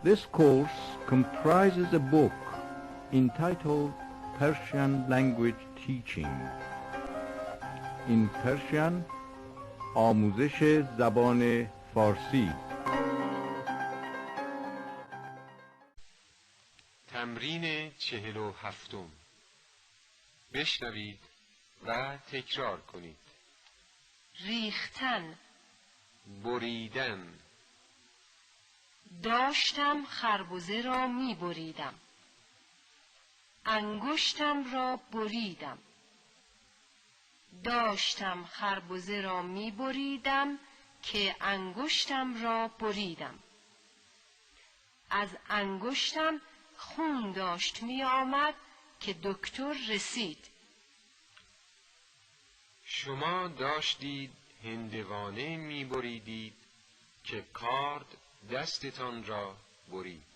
This course comprises a book entitled Persian Language Teaching. In Persian آموزش زبان فارسی. تمرین 47. بشنوید و تکرار کنید. ریختن، بریدن، داشتم خربزه را می بریدم. انگشتم را بریدم. داشتم خربزه را می بریدم که انگشتم را بریدم. از انگشتم خون داشت می آمد که دکتر رسید. شما داشتید هندوانه می بریدید که کارد دستتان را برید.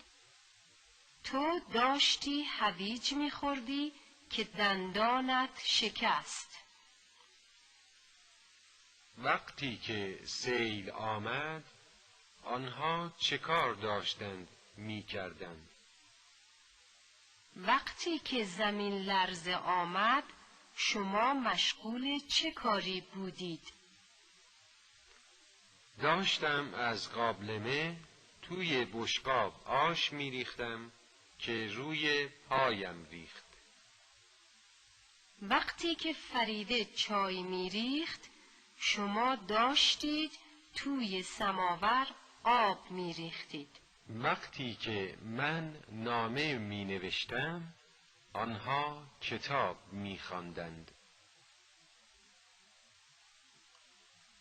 تو داشتی هویج می خوردی که دندانت شکست. وقتی که سیل آمد آنها چه کار داشتند می کردند؟ وقتی که زمین لرزه آمد شما مشغول چه کاری بودید؟ داشتم از قابلمه توی بشقاب آش می ریختم که روی پایم ریخت. وقتی که فریده چای می ریخت شما داشتید توی سماور آب می ریختید. وقتی که من نامه می نوشتم آنها کتاب می خواندند.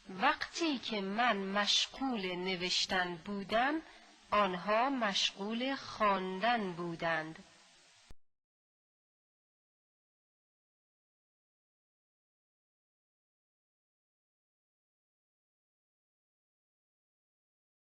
وقتی که من مشغول نوشتن بودم آنها مشغول خواندن بودند.